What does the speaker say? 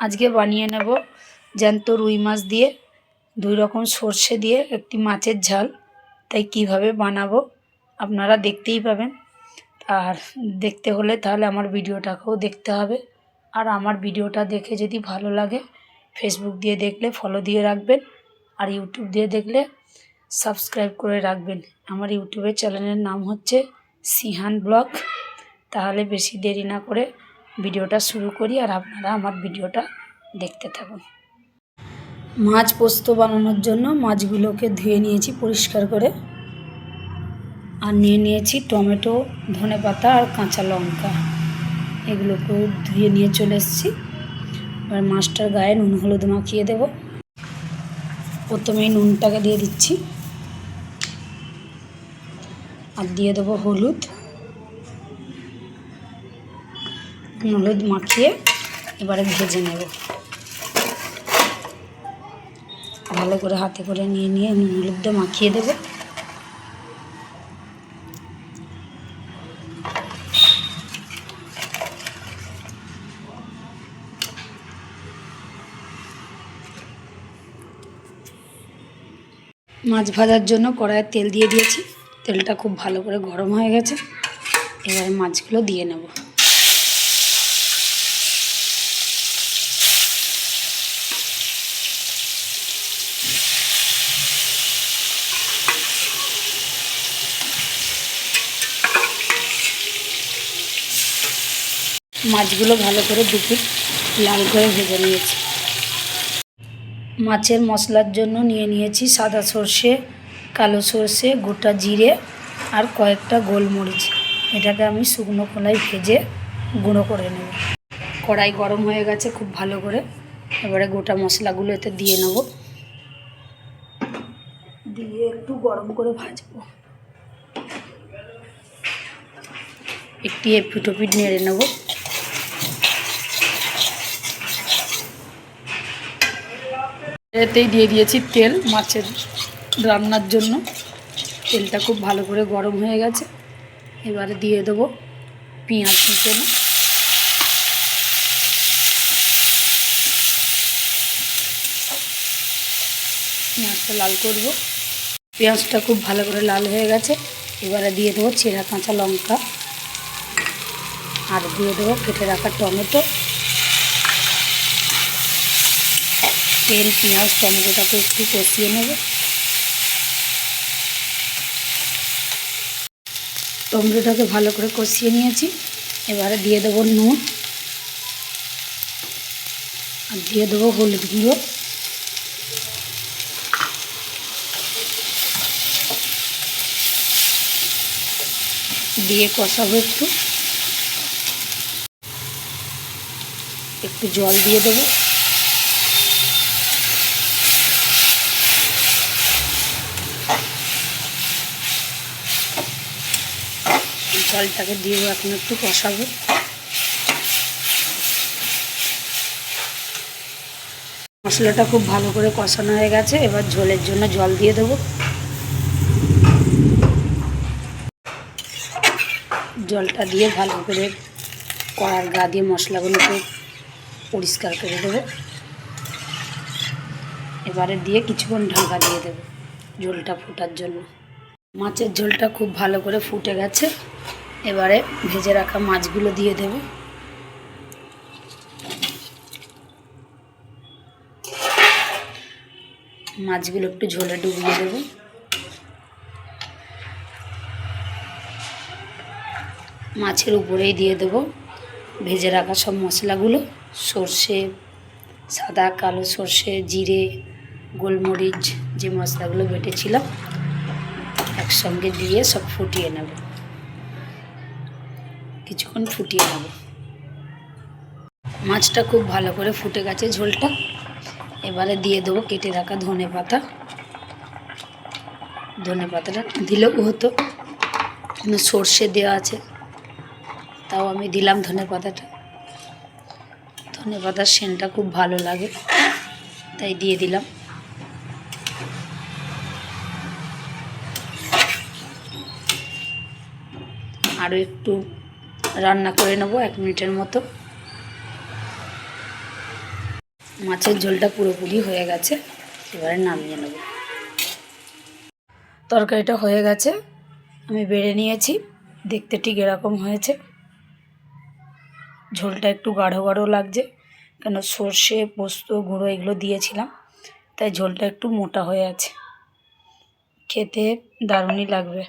আজকে বানিয়ে নেব জ্যান্ত রুই মাছ দিয়ে 2 রকম সর্ষে দিয়ে একটি মাছের ঝাল। তাই কিভাবে বানাবো আপনারা দেখতেই পাবেন। আর দেখতে হলে তাহলে আমার ভিডিওটাকেও দেখতে হবে। আর আমার ভিডিওটা দেখে যদি ভালো লাগে ফেসবুক দিয়ে দেখলে ফলো দিয়ে রাখবেন, আর ইউটিউব দিয়ে দেখলে সাবস্ক্রাইব করে রাখবেন। আমার ইউটিউবের চ্যানেলের নাম হচ্ছে সিহান ব্লগ। তাহলে বেশি দেরি না করে ভিডিওটা শুরু করি, আর আপনারা আমার ভিডিওটা দেখতে থাকুন। মাছ পোস্ত বানানোর জন্য মাছগুলোকে ধুয়ে নিয়েছি পরিষ্কার করে, আর নিয়ে নিয়েছি টমেটো, ধনেপাতা আর কাঁচা লঙ্কা। এগুলোকেও ধুয়ে নিয়ে চলে এসেছি। এবার মাছটার গায়ে নুন হলুদ মাখিয়ে দেব। প্রথমেই নুনটাকে দিয়ে দিচ্ছি, আর দিয়ে দেবো হলুদ। হলুদ মাখিয়ে এবারে ভেজে নেব। ভালো করে হাতে করে নিয়ে নুন হলুদটা মাখিয়ে দেব। মাছ ভাজার জন্য কড়াইয়ে তেল দিয়ে দিয়েছি। তেলটা খুব ভালো করে গরম হয়ে গেছে। এবারে মাছগুলো দিয়ে নেব। মাছগুলো ভালো করে দুপিট লাল করে ভেজে নিয়েছি। মাছের মশলার জন্য নিয়ে নিয়েছি সাদা সর্ষে, কালো সর্ষে, গোটা জিরে আর কয়েকটা গোলমরিচ। এটাকে আমি শুকনো খোলায় ভেজে গুঁড়ো করে নেব। কড়াই গরম হয়ে গেছে খুব ভালো করে। এবারে গোটা মশলাগুলো এতে দিয়ে নেব, দিয়ে একটু গরম করে ভাজবো। একটি এপিট ওপিট নেড়ে নেব। এতেই দিয়ে দিয়েছি তেল মাছের রান্নার জন্য। তেলটা খুব ভালো করে গরম হয়ে গেছে। এবারে দিয়ে দেবো পেঁয়াজ কুচনো। পেঁয়াজটা লাল করব। পেঁয়াজটা খুব ভালো করে লাল হয়ে গেছে। এবারে দিয়ে দেবো চেরা কাঁচা লঙ্কা, আর দিয়ে দেবো কেটে রাখা টমেটো। তেল, পেঁয়াজ, টমেটোটাকে একটু কষিয়ে নেব। টমেটোটাকে ভালো করে কষিয়ে নিয়েছি। এবারে দিয়ে দেবো নুন, আর দিয়ে দেবো হলুদ গুঁড়ো, দিয়ে কষাবো। একটু জল দিয়ে দেবো। জলটাকে দিয়ে এখন একটু কষাবো। মশলাটা খুব ভালো করে কষানো হয়ে গেছে। এবার ঝোলের জন্য জল দিয়ে দেবো। জলটা দিয়ে ভালো করে কড়ার গা দিয়ে মশলাগুলোকে পরিষ্কার করে দেবো। এবারে দিয়ে কিছুক্ষণ ঢাকা দিয়ে দেবো ঝোলটা ফোটার জন্য। মাছের ঝোলটা খুব ভালো করে ফুটে গেছে। এবারে ভেজে রাখা মাছগুলো দিয়ে দেব। মাছগুলো একটু ঝোলে ডুবিয়ে দেব। মাছের উপরেই দিয়ে দেব ভেজে রাখা সব মশলাগুলো। সর্ষে, সাদা কালো সর্ষে, জিরে, গোলমরিচ, যে মশলাগুলো বেটেছিলাম একসঙ্গে দিয়ে সব ফুটিয়ে নেব। কিছুক্ষণ ফুটিয়ে নেব। মাছটা খুব ভালো করে ফুটে গেছে ঝোলটা। এবারে দিয়ে দেবো কেটে রাখা ধনেপাতা। ধনেপাতাটা দিলেও হতো, কিন্তু সর্ষে দেওয়া আছে, তাও আমি দিলাম ধনেপাতাটা। ধনেপাতার সেন্টটা খুব ভালো লাগে, তাই দিয়ে দিলাম। আরও একটু রান্না করে নেব 1 মিনিটের মতো। মাছের ঝোলটা পুরোপুরি হয়ে গেছে, এবারে নামিয়ে নেব। তরকারিটা হয়ে গেছে, আমি বেড়ে নিয়েছি, দেখতে ঠিক এরকম হয়েছে। ঝোলটা একটু গাঢ় গাঢ় লাগছে, কেন সর্ষে পোস্ত গুঁড়ো এগুলো দিয়েছিলাম, তাই ঝোলটা একটু মোটা হয়ে আছে। খেতে দারুণই লাগবে।